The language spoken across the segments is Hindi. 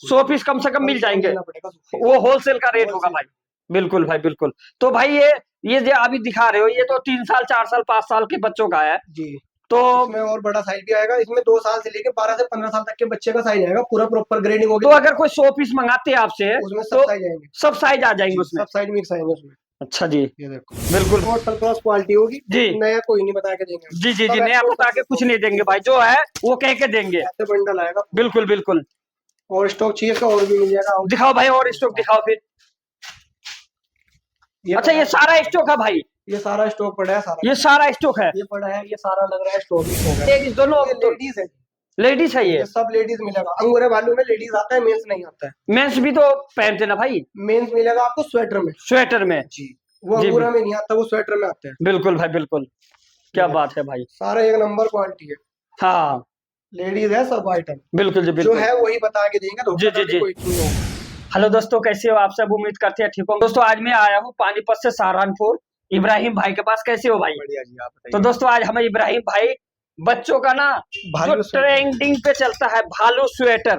100 पीस कम से कम मिल जाएंगे, वो होलसेल का रेट होगा भाई। बिल्कुल भाई बिल्कुल। तो भाई ये जो अभी दिखा रहे हो ये तो 3 साल 4 साल 5 साल के बच्चों का है जी। तो इसमें और बड़ा साइज भी आएगा, इसमें 2 साल से लेके 12 से 15 साल तक के बच्चे का साइज आएगा, पूरा प्रॉपर ग्रेडिंग होगी। तो अगर कोई 100 पीस मंगाते हैं आपसे उसमें सब तो साइज आएंगे, सब साइज आ जाएंगे उसमें, सब साइज मिक्स आएंगे उसमें। अच्छा जी, ये देखो बिल्कुल टोटल क्रॉस क्वालिटी होगी जी नया, कोई नहीं बता के देंगे। जी जी जी, नया बता के कुछ नहीं देंगे भाई, जो है वो कह के देंगे। ऐसे बंडल आएगा। बिल्कुल बिल्कुल। और स्टॉक चाहिए तो और भी मिल जाएगा। दिखाओ भाई और स्टॉक दिखाओ फिर। अच्छा ये सारा स्टॉक है भाई, ये सारा स्टॉक पड़ा है, सारा ये सारा स्टॉक है, ये पड़ा है, ये सारा लग रहा है स्टॉक ही स्टॉक है। लेडीज दोनों, लेडीज है, लेडीज है ये सब लेडीज मिलेगा। अंगूरे भालू में लेडीज आता है, मेंस नहीं आता है। मेंस भी तो पहनते ना भाई, मेंस मिलेगा आपको स्वेटर में, स्वेटर में जी। वो अंगूरा में नहीं आता, वो स्वेटर में आता है। बिल्कुल भाई बिल्कुल, क्या बात है भाई, सारा एक नंबर क्वालिटी है। हाँ लेडीज है सब आइटम, बिल्कुल जी जो बिल्कुल है वही बता के देंगे। जी जी जी। हेलो दोस्तों, कैसे हो आप सब, उम्मीद करते हैं ठीक हो। दोस्तों आज मैं आया हूँ पानीपत से सहारनपुर इब्राहिम भाई के पास, कैसे हो भाई। बढ़िया जी, आप बताइए। तो दोस्तों आज हमें इब्राहिम भाई बच्चों का ना जो ट्रेंडिंग पे चलता है भालू स्वेटर,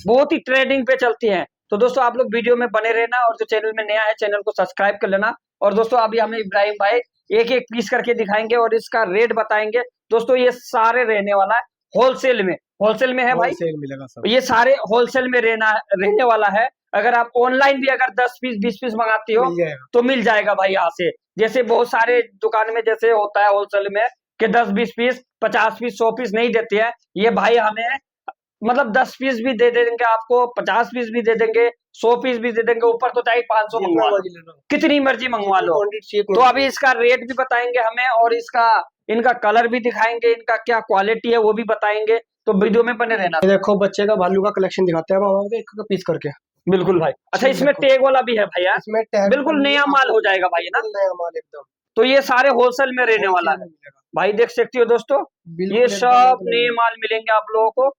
बहुत ही ट्रेंडिंग पे चलती है। तो दोस्तों आप लोग वीडियो में बने रहना, और जो चैनल में नया है चैनल को सब्सक्राइब कर लेना। और दोस्तों अभी हमें इब्राहिम भाई एक एक पीस करके दिखाएंगे और इसका रेट बताएंगे। दोस्तों ये सारे रहने वाला है होलसेल में, होलसेल में है भाई, मिलेगा सब, ये सारे होलसेल में रहने वाला है। अगर आप ऑनलाइन भी अगर 10 पीस 20 पीस मंगाती हो तो मिल जाएगा भाई यहाँ से। जैसे बहुत सारे दुकान में जैसे होता है होलसेल में कि 10 20 पीस 50 पीस 100 पीस नहीं देते हैं, ये भाई हमें मतलब 10 पीस भी दे देंगे आपको, 50 पीस भी दे देंगे, 100 पीस भी दे देंगे, ऊपर तो चाहे 500 मंगवा लो, कितनी मर्जी मंगवा लो। तो अभी इसका रेट भी बताएंगे हमें, और इसका इनका कलर भी दिखाएंगे, इनका क्या क्वालिटी है वो भी बताएंगे। तो वीडियो में बने रहना। देखो बच्चे का भालू का कलेक्शन दिखाते हैं हम एक पीस करके। बिल्कुल भाई, अच्छा इसमें टैग वाला भी है भैया, इसमें टैग बिल्कुल नया माल हो जाएगा भाई ना, नया माल एकदम। तो ये सारे होलसेल में रहने वाला है भाई, देख सकते हो दोस्तों, ये सब नए माल मिलेंगे आप लोगों को।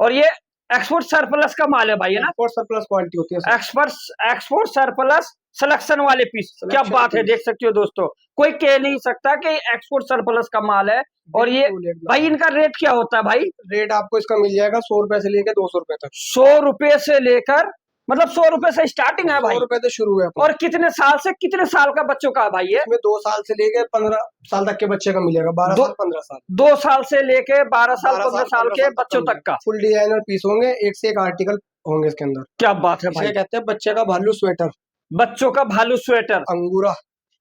और ये एक्सपोर्ट सरप्लस का माल है भाई, है ना, एक्सपोर्ट सरप्लस क्वालिटी होती है, एक्सपोर्ट सरप्लस सिलेक्शन वाले पीस, क्या बात है, देख सकते हो दोस्तों, कोई कह नहीं सकता कि एक्सपोर्ट सरप्लस का माल है। और ये भाई इनका रेट क्या होता है भाई। रेट आपको इसका मिल जाएगा 100 रुपए से लेकर 200 रुपए तक। 100 रुपए से लेकर मतलब 100 रुपए से स्टार्टिंग है भाई, 100 रुपए से शुरू है। और कितने साल से कितने साल का बच्चों का भाई है। इसमें 2 साल से लेके 15 साल तक के बच्चे का मिलेगा, 12 साल 15 साल, 2 साल से लेके 12 साल 15 साल के बच्चों तक का फुल डिजाइनर पीस होंगे, एक से एक आर्टिकल होंगे इसके अंदर। क्या बात है भाई, कहते हैं बच्चे का भालू स्वेटर, बच्चों का भालू स्वेटर अंगूरा।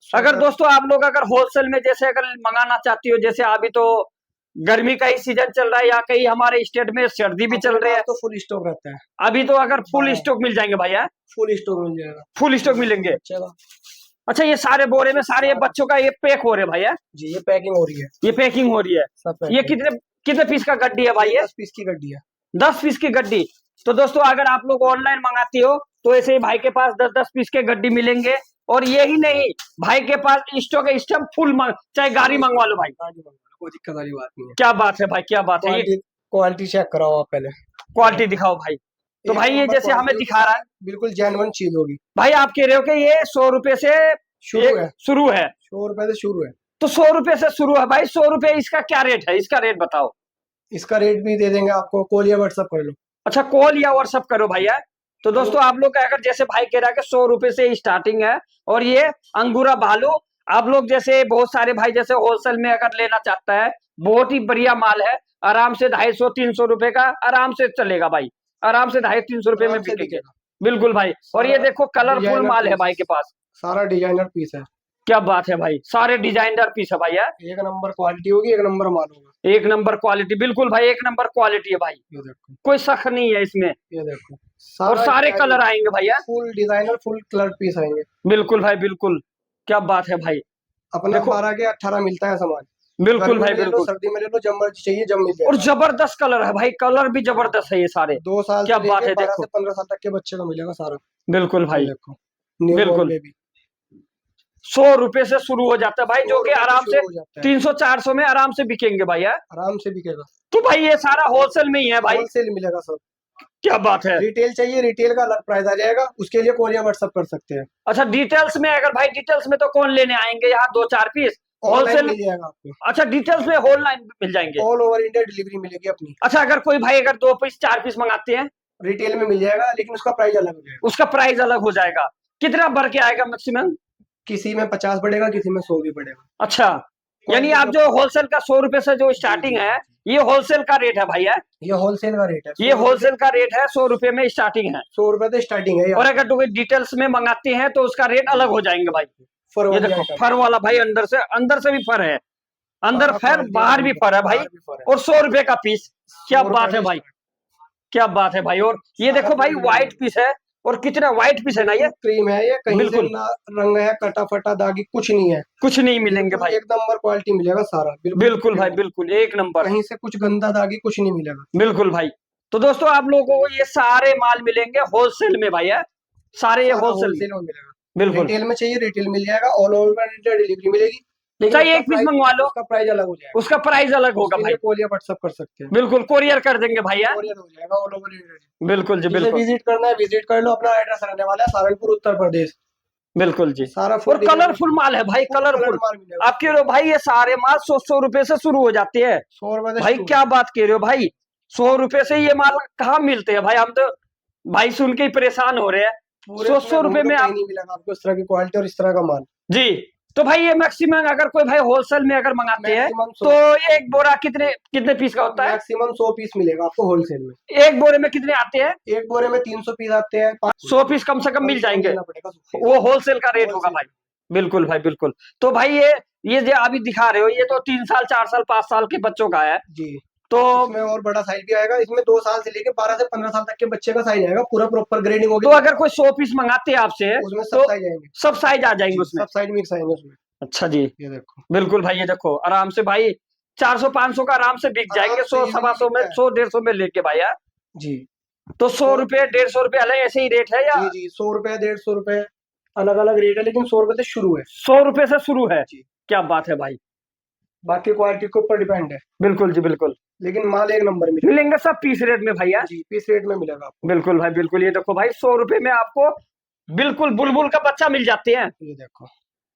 अगर दोस्तों आप लोग अगर होलसेल में जैसे अगर मंगाना चाहती हो, जैसे अभी तो गर्मी का ही सीजन चल रहा है, या कहीं हमारे स्टेट में सर्दी भी चल रही है, तो फुल स्टॉक रहता है अभी तो अगर फुल स्टॉक मिल जाएंगे भैया, फुल स्टॉक मिल जाएगा, फुल स्टॉक मिलेंगे। अच्छा ये सारे बोरे में सारे बच्चों का ये पैक हो रहे हैं भैया जी, ये पैकिंग हो रही है, ये पैकिंग हो रही है। ये कितने कितने पीस का गड्डी है भाई, ये 10 पीस की गड्डी है, 10 पीस की गड्डी। तो दोस्तों अगर आप लोग ऑनलाइन मंगाती हो तो ऐसे ही भाई के पास 10-10 पीस के गड्डी मिलेंगे। और यही नहीं, भाई के पास स्टॉक है, स्टॉक फुल चाहे गाड़ी मंगवा लो भाई, कोई दिक्कत वाली बात नहीं है। क्या बात है भाई, क्या बात है, क्वालिटी चेक कराओ आप पहले, क्वालिटी दिखाओ भाई। तो भाई ये जैसे हमें दिखा रहा है बिल्कुल जेन्युइन चीज होगी भाई, आप कह रहे हो कि ये 100 रुपए से शुरू है, 100 रुपए से शुरू है, तो 100 रुपए से शुरू है भाई। 100 रुपए इसका क्या रेट है, इसका रेट बताओ। इसका रेट भी दे देंगे आपको, कॉल या व्हाट्सअप कर लो। अच्छा कॉल या व्हाट्सअप करो भैया। तो दोस्तों आप लोग अगर जैसे भाई कह रहा है कि 100 रुपए से स्टार्टिंग है, और ये अंगूरा भालू आप लोग जैसे बहुत सारे भाई जैसे होलसेल में अगर लेना चाहता है, बहुत ही बढ़िया माल है, आराम से 250-300 रुपए का आराम से चलेगा भाई, आराम से 250-300 रुपए में बिकेगा। बिल्कुल भाई, और ये देखो कलरफुल माल है भाई के पास, सारा डिजाइनर पीस है, क्या बात है भाई, सारे डिजाइनर पीस है भाई, एक नंबर क्वालिटी होगी, एक नंबर माल होगा, एक नंबर क्वालिटी, बिल्कुल भाई एक नंबर क्वालिटी है भाई, ये देखो कोई शक नहीं है इसमें। ये देखो और सारे कलर आएंगे भैया, full designer full colour piece आएंगे, बिल्कुल भाई बिल्कुल, क्या बात है भाई। अपना 12 के 18 मिलता है सामान, बिल्कुल भाई बिल्कुल, सर्दी में ले लो, जब मर्जी चाहिए जब मिल जाए। और जबरदस्त कलर है भाई, कलर भी जबरदस्त है ये सारे, 2 साल क्या बात है, 12 से 15 साल तक के बच्चे को मिलेगा सारा, बिल्कुल भाई देखो बिल्कुल। 100 रुपए से शुरू हो जाता है भाई, जो कि आराम से 300-400 में आराम से बिकेंगे भाई, आराम से बिकेगा। तो भाई ये सारा होलसेल में ही है भाई, होलसेल मिलेगा सब, क्या बात है। रिटेल चाहिए, रिटेल का अलग प्राइस आ जाएगा, उसके लिए कॉल या व्हाट्सएप कर सकते हैं। अच्छा डिटेल्स में अगर भाई, डिटेल्स में तो कौन लेने आएंगे यहाँ 2-4 पीस, होलसेल मिल जाएगा आपको। अच्छा डिटेल्स में ऑनलाइन मिल जाएंगे, ऑल ओवर इंडिया डिलीवरी मिलेगी अपनी। अच्छा अगर कोई भाई अगर 2 पीस 4 पीस मंगाते हैं रिटेल में मिल जाएगा, लेकिन उसका प्राइस अलग हो जाएगा। उसका प्राइस अलग हो जाएगा। कितना बढ़ के आएगा मैक्सिमम? किसी में 50 पड़ेगा, किसी में 100 भी पड़ेगा। अच्छा, यानी आप जो होलसेल का 100 रुपए से जो स्टार्टिंग है, ये होलसेल का रेट है भैया? ये होलसेल का रेट है। ये होलसेल का रेट है, 100 रुपए में स्टार्टिंग है। 100 रुपए तो स्टार्टिंग है। और अगर कोई डिटेल्स में मंगाते हैं तो उसका रेट अलग हो जाएंगे भाई। फर ये वाली देखो आइटम। फर वाला भाई, अंदर से भी फर है, अंदर फर बाहर भी फर है भाई। बाहर भी फर है। और 100 रुपए का पीस, क्या 100 बात है रुपए भाई, क्या बात है भाई। और ये देखो भाई व्हाइट पीस है, और कितना व्हाइट पीस है ना ये, क्रीम है ये, कहीं से बिल्कुल। ना रंग है, कटा फटा दागी कुछ नहीं है। कुछ नहीं मिलेंगे भाई, एक नंबर क्वालिटी मिलेगा सारा। बिल्कुल भाई, बिल्कुल एक नंबर, कहीं से कुछ गंदा दागी कुछ नहीं मिलेगा। बिल्कुल भाई। तो दोस्तों आप लोगों को ये सारे माल मिलेंगे होलसेल में भाई है, सारे ये होलसेल होलसेल में मिलेगा। बिल्कुल। रिटेल में चाहिए रिटेल मिल जाएगा, ऑल ओवर इंडिया डिलीवरी मिलेगी। लेकिन चाहिए उसका एक पीस प्राइस- मंगवा लो, उसका प्राइस अलग हो जाएगा। उसका प्राइस अलग होगा उसके भाई, लिए कोरियर व्हाट्सएप कर सकते हैं। बिल्कुल कोरियर कर देंगे भैया, कोरियर हो जाएगा ऑल ओवर इंडिया। बिल्कुल जी जिसे बिल्कुल, विजिट करना है विजिट कर लो। अपना एड्रेस रहने वाला है सहारनपुर उत्तर प्रदेश। बिल्कुल जी। सारा और कलरफुल माल है भाई, कलरफुल माल मिलेगा। आप कह रहे हो भाई ये सारे माल 100 रुपए से शुरू हो जाते हैं 100 रुपए भाई, क्या बात कह रहे हो भाई, 100 रुपए से ये माल कहाँ मिलते हैं भाई? हम तो भाई सुन के ही परेशान हो रहे हैं। 100 रुपए में आप नहीं मिलेगा आपको इस तरह की क्वालिटी और इस तरह का माल जी। तो भाई ये मैक्सिमम अगर कोई भाई होलसेल में अगर मंगाते हैं मैक्सिमम तो एक बोरा कितने कितने पीस का होता है? मैक्सिमम 100 पीस मिलेगा आपको होलसेल में। एक बोरे में कितने आते हैं? एक बोरे में 300 पीस आते हैं। 100 पीस कम से कम मिल जाएंगे, वो होलसेल का रेट होगा भाई, बिल्कुल भाई बिल्कुल। तो भाई ये जो अभी दिखा रहे हो ये तो 3 साल 4 साल 5 साल के बच्चों का है जी। तो इसमें और बड़ा साइज भी आएगा। इसमें 2 साल से लेके 12 से 15 साल तक के बच्चे का साइज आएगा। पूरा प्रॉपर ग्रेडिंग होगी। तो अगर कोई 100 पीस मंगाते हैं आपसे उसमें तो सब साइज आएंगे, सब साइज आ जाएंगे उसमें? सब साइज मिक्स आएंगे उसमें। अच्छा जी, ये देखो बिल्कुल भाई, ये देखो आराम से भाई 400 500 का आराम से बिक जाएंगे, 100 सवा 100 में 100 150 में लेके भाई यार जी। तो 100 रुपए 150 रुपए अलग ऐसे ही रेट है या? जी जी 100 रुपए 150 रुपए अलग अलग रेट है, लेकिन 100 रुपए से शुरू है। 100 रुपए से शुरू है जी। क्या बात है भाई, बाकी क्वालिटी के ऊपर डिपेंड है, बिल्कुल जी बिल्कुल। लेकिन माल एक नंबर मिलेगा। मिलेंगे सब पीस रेट में भैया? जी पीस रेट में मिलेगा आपको। बिल्कुल भाई बिल्कुल। ये देखो भाई 100 रुपए में आपको बिल्कुल बुलबुल का बच्चा मिल जाते हैं, ये देखो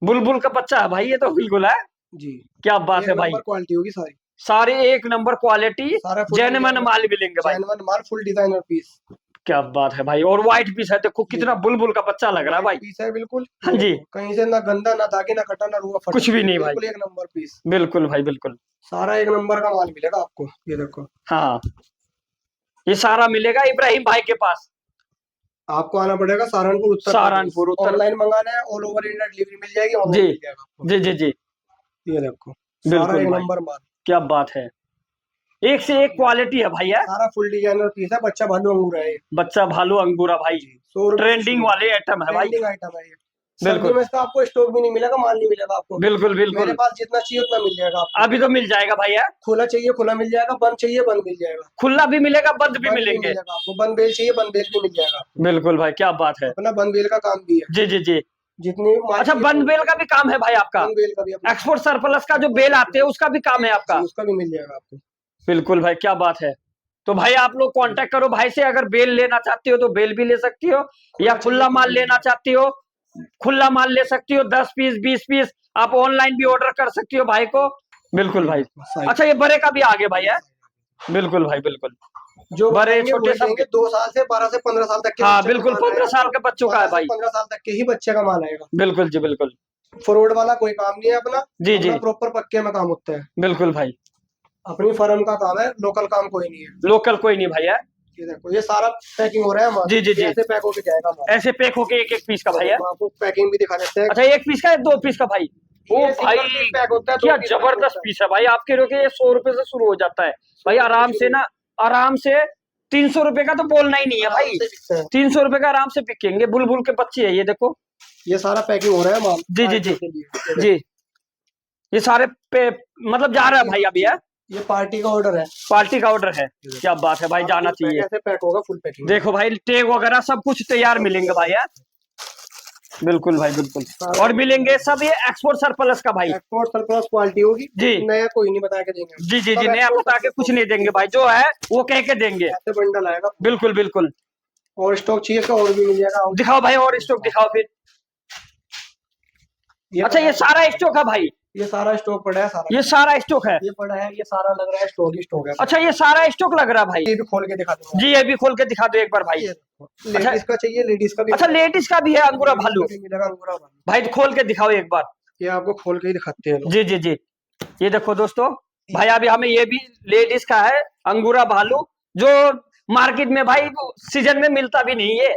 बुलबुल का बच्चा है भाई, ये तो बिल्कुल है, जी। क्या बात एक है भाई, नंबर क्वालिटी होगी सारी, सारे एक नंबर क्वालिटी, सारा full जेन्युइन designer- माल मिलेंगे भाई, जेन्युइन माल फुल डिजाइनर पीस। क्या बात है भाई। और व्हाइट पीस है, देखो कितना बुलबुल का बच्चा लग रहा है भाई, पीस है बिल्कुल। हाँ जी। कहीं से ना गंदा ना दागी ना कटा ना रुआ फटा, कुछ भी नहीं भाई, बिल्कुल एक नंबर पीस। बिल्कुल भाई बिल्कुल, सारा एक नंबर का माल मिलेगा आपको। ये देखो हाँ ये सारा मिलेगा इब्राहिम भाई के पास। आपको आना पड़ेगा सहारनपुर उत्तर। सहारनपुर उत्तर। ऑनलाइन मंगाना है ऑल ओवर इंडिया डिलीवरी मिल जाएगी, ऑनलाइन जी। मिल जाएगा आपको। जी जी जी, ये देखो बिल्कुल सारा एक भाई। नंबर माल, क्या बात है, एक से एक क्वालिटी है भैया, सारा फुल डिजाइनर पीस है। बच्चा भालू अंगूर है ये। बच्चा भालू अंगूरा भाई, 100 रुपए ट्रेंडिंग वाले आइटम है भाई, ट्रेंडिंग आइटम है ये। बिल्कुल। सर्दियों में इसका आपको स्टॉक भी नहीं मिलेगा, माल नहीं मिलेगा आपको। बिल्कुल मेरे बिल्कुल, पास जितना चाहिए उतना मिल जाएगा आपको। अभी तो मिल जाएगा भैया, खुला चाहिए खुला मिल जाएगा, बंद चाहिए बंद मिल जाएगा। खुला भी मिलेगा, बंद भी बंद मिलेंगे, मिलेगा आपको। बंद बेल चाहिए बंद बेल भी मिल जाएगा आपको। बिल्कुल भाई, क्या बात है, अपना बंद बेल का काम भी है। जी जी जी। जितनी माल अच्छा चाहिए, बंद बेल का भी काम है भाई आपका? बंद बेल का भी अपना एक्सपोर्ट सरप्लस का जो बेल आते हैं उसका भी काम है आपका? जी, उसका भी मिल जाएगा आपको। बिल्कुल भाई, क्या बात है। तो भाई आप लोग कांटेक्ट करो भाई से, अगर बेल लेना चाहती हो तो बेल भी ले सकती हो, या खुला माल लेना चाहती हो खुला माल ले सकती हो, 10 पीस 20 पीस आप ऑनलाइन भी ऑर्डर कर सकती हो भाई को, बिल्कुल भाई। अच्छा ये बड़े का भी आगे भाई है, बिल्कुल भाई बिल्कुल, जो बड़े बताएंगे छोटे वही सब देंगे। 2 साल से 12 से 15 साल तक के हाँ बच्चे का बिल्कुल, माल 15 आएगा। साल के बच्चों का है 12 से भाई, 15 साल तक के ही बच्चे का माल आएगा। बिल्कुल जी बिल्कुल, फ्रॉड वाला कोई काम नहीं है अपना। जी जी, प्रॉपर पक्के में काम होता है। बिल्कुल भाई, अपनी फर्म का काम है, लोकल काम कोई नहीं है। लोकल कोई नहीं भाई है, ये देखो ये सारा पैकिंग हो रहा है हमारा। जी जी जी, ऐसे पैक होके जाएगा हमारा। ऐसे पैक होके एक एक पीस का भाई है। आपको पैकिंग भी दिखा देते हैं। अच्छा एक पीस का है 2 पीस का भाई? ओ ये भाई single piece पैक होता है, क्या 2 पीस पैक जबरदस्त होता है। पीस है भाई, आपके रोके ये 100 रुपए से शुरू हो जाता है भाई, आराम से ना, आराम से 300 रुपए का तो बोलना ही नहीं है भाई, 300 रुपए का आराम से बिकेंगे। बुलबुल के बच्चे है ये देखो, ये सारा पैकिंग हो रहा है माल। जी जी जी जी, ये सारे पे मतलब जा रहा है भाई अभी है, ये पार्टी का ऑर्डर है। पार्टी का ऑर्डर है, क्या बात है भाई, जाना चाहिए। ऐसे पैक होगा फुल पैकिंग। देखो भाई टैग वगैरह सब कुछ तैयार मिलेंगे भाई है, बिल्कुल भाई बिल्कुल, और मिलेंगे सब ये एक्सपोर्ट सरप्लस का भाई, एक्सपोर्ट सरप्लस क्वालिटी होगी जी। नया कोई नहीं बता के देंगे। जी जी जी, नया बता के कुछ नहीं देंगे भाई, जो है वो कह के देंगे, ऐसे बंडल आएगा। बिल्कुल बिल्कुल। और स्टॉक चाहिए तो और भी मिल जाएगा। दिखाओ भाई और स्टॉक दिखाओ फिर। अच्छा ये सारा स्टॉक है भाई, ये सारा स्टॉक पड़ा है, सारा ये सारा स्टॉक है। ये पड़ा है, ये सारा लग रहा है स्टॉक ही स्टॉक है। अच्छा, ये सारा स्टॉक लग रहा है भाई। ये भी खोल के दिखा दूंगा। जी, ये भी खोल के दिखा दो एक बार भाई। लेडीज का चाहिए, लेडीज का भी। अच्छा, लेडीज का भी है अंगूरा भालू मिलेगा, अंगूरा भालू। भाई, तो खोल के दिखाओ एक बार। ये आपको खोल के ही दिखाते हैं। जी जी जी, ये देखो दोस्तों भाई, अभी हमें ये भी लेडीज का है अंगूरा भालू, जो मार्केट में भाई सीजन में मिलता भी नहीं है।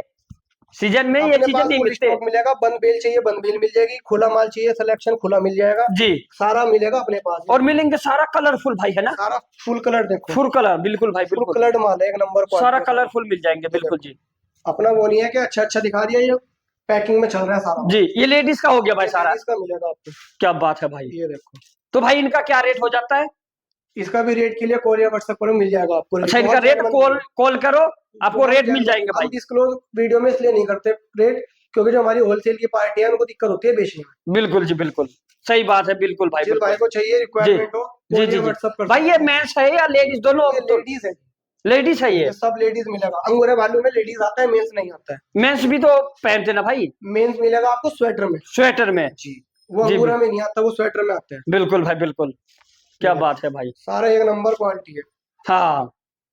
सीजन में ये चीजें नहीं मिलते। स्टॉक मिलेगा, बंद बेल चाहिए बंद बेल मिल जाएगी, खुला माल चाहिए सिलेक्शन खुला मिल जाएगा जी, सारा मिलेगा अपने पास। और मिलेंगे सारा कलरफुल भाई, है ना? सारा फुल कलर देखो, फुल कलर, बिल्कुल भाई फुल बिल्कुल। कलर माल है, एक नंबर क्वालिटी। सारा कलरफुल मिल जाएंगे, बिल्कुल जी। अपना वो नहीं है कि अच्छा अच्छा दिखा दिया, ये पैकिंग में चल रहा है सारा जी। ये लेडीज का हो गया भाई सारा। इसका मिलेगा आपको। क्या बात है भाई। ये देखो, तो भाई इनका क्या रेट हो जाता है? इसका भी रेट के लिए कॉल या व्हाट्सएप पर मिल जाएगा आपको। अच्छा, इनका रेट कॉल करो, आपको रेट मिल जाएंगे भाई। डिस्क्लोज वीडियो में इसलिए नहीं करते रेट, क्योंकि जो हमारी होलसेल की पार्टी है उनको दिक्कत होती है बेचने में। बिल्कुल जी, बिल्कुल सही बात है, बिल्कुल भाई। जिस भाई को चाहिए रिक्वायरमेंट हो जी जी व्हाट्सएप कर भाई, ये मेंस है या लेडीज दोनों? लेडीज है, लेडीज है ये सब लेडीज मिलेगा। अंगूरे भालू में लेडीज आता है, मेंस नहीं आता है। मेंस भी तो पहनते ना भाई? मेंस मिलेगा आपको स्वेटर में। स्वेटर में जी, वो अंगूरा में नहीं आता, वो स्वेटर में आता है। बिल्कुल भाई बिल्कुल, क्या बात है भाई। सारा एक नंबर क्वालिटी है। हाँ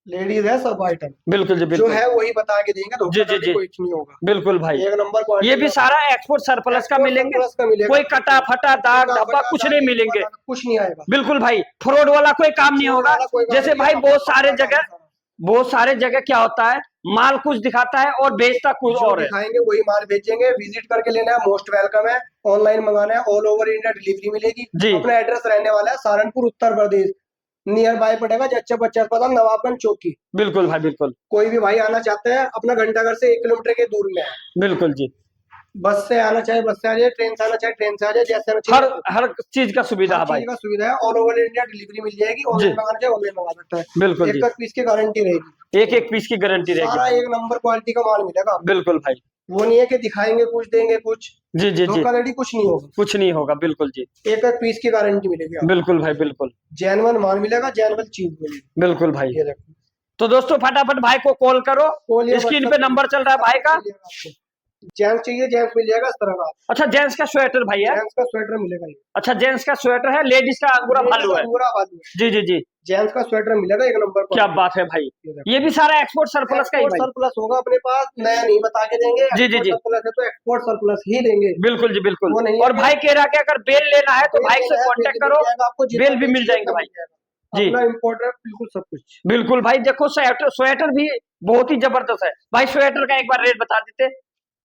लेडीज है सब आइटम, बिल्कुल जी जो बिल्कुल। है वही बता के देंगे, तो जी जी जी, कोई नहीं होगा। बिल्कुल भाई, एक नंबर क्वालिटी। ये भी सारा एक्सपोर्ट सरप्लस का मिलेंगे, कोई कटा फटा दाग धब्बा कुछ नहीं मिलेंगे, कुछ नहीं आएगा। बिल्कुल भाई। फ्रॉड वाला कोई काम नहीं होगा। जैसे भाई बहुत सारे जगह क्या होता है, माल कुछ दिखाता है और बेचता कुछ और है। दिखाएंगे वही माल बेचेंगे। विजिट करके लेना है, मोस्ट वेलकम है। ऑनलाइन मंगाना है, ऑल ओवर इंडिया डिलीवरी मिलेगी जी। अपना एड्रेस रहने वाला है सहारनपुर उत्तर प्रदेश, नियर बाय पड़ेगा जच्चा बच्चा अस्पताल नवाबगंज चौकी। बिल्कुल भाई बिल्कुल। कोई भी भाई आना चाहते हैं, अपना घंटाघर से 1 किलोमीटर के दूर में है। बिल्कुल जी, बस से आना चाहे बस से आ जाए, ट्रेन से आना चाहे ट्रेन से आ जाए, जैसे हर चीज का सुविधा है भाई। का सुविधा है। ऑल ओवर इंडिया डिलीवरी मिल जाएगी। ऑनलाइन मंगाना चाहे ऑनलाइन मंगा सकता है। बिल्कुल जी, एक पीस की गारंटी रहेगी, एक पीस की गारंटी सारा रहेगी। एक नंबर क्वालिटी का माल मिलेगा। बिल्कुल भाई, वो नहीं है कि दिखाएंगे कुछ देंगे कुछ। जी जी जी, धोखाधड़ी कुछ नहीं होगा, कुछ नहीं होगा। बिल्कुल जी, एक पीस की गारंटी मिलेगी आपको। बिल्कुल भाई बिल्कुल, जेन्युइन माल मिलेगा, जेन्युइन चीज मिलेगी। बिल्कुल भाई। ये देखो, तो दोस्तों फटाफट भाई को कॉल करो, स्क्रीन पे नंबर चल रहा है भाई का। जेंट्स चाहिए, जेंट्स मिल जाएगा इस तरह का। अच्छा, जेंट्स का स्वेटर भाई है? जेंट्स का स्वेटर मिलेगा। अच्छा, जेंट्स का स्वेटर है, लेडीज का अंगूरा भालू है। अंगूरा भालू है। जी जी जी, जेंट्स का स्वेटर मिलेगा एक नंबर पर। क्या बात है भाई। ये भी सारा एक्सपोर्ट सरप्लस का ही भाई। सरप्लस होगा अपने पास, नया नहीं बता के देंगे। जी जी जी, सरप्लस है तो एक्सपोर्ट सरप्लस ही लेंगे। बिल्कुल जी बिल्कुल। वो नहीं और भाई कह रहा कि अगर बेल लेना है तो भाई से कांटेक्ट करो, बेल भी मिल जाएंगे भाई जी। इम्पोर्ट है बिल्कुल सब कुछ। बिल्कुल भाई, देखो स्वेटर भी बहुत ही जबरदस्त है भाई। स्वेटर का एक बार रेट बता देते।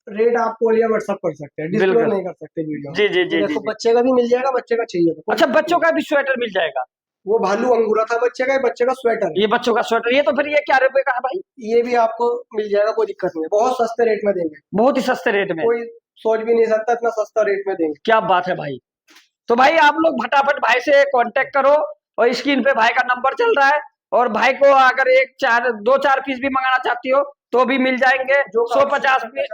रेट आप कॉल या व्हाट्सएप कर सकते हैं, डिस्क्लोज नहीं कर सकते वीडियो। जी जी जी, देखो बच्चे का भी मिल जाएगा, बच्चे का चाहिए तो। अच्छा, बच्चों का भी स्वेटर मिल जाएगा। वो भालू अंगूरा था बच्चे का, बच्चे का स्वेटर। ये बच्चों का स्वेटर, ये तो फिर ये क्या रुपए का है भाई? ये भी आपको मिल जाएगा, कोई दिक्कत नहीं है। बहुत सस्ते रेट में देंगे, बहुत ही सस्ते रेट में। कोई सोच भी नहीं सकता इतना सस्ता रेट में देंगे। क्या बात है भाई। तो भाई आप लोग फटाफट भाई से कांटेक्ट करो, और स्क्रीन पे भाई का नंबर चल रहा है। और भाई को अगर 1 4 2 4 पीस भी मंगाना चाहती हो तो भी मिल जाएंगे। 150 पीस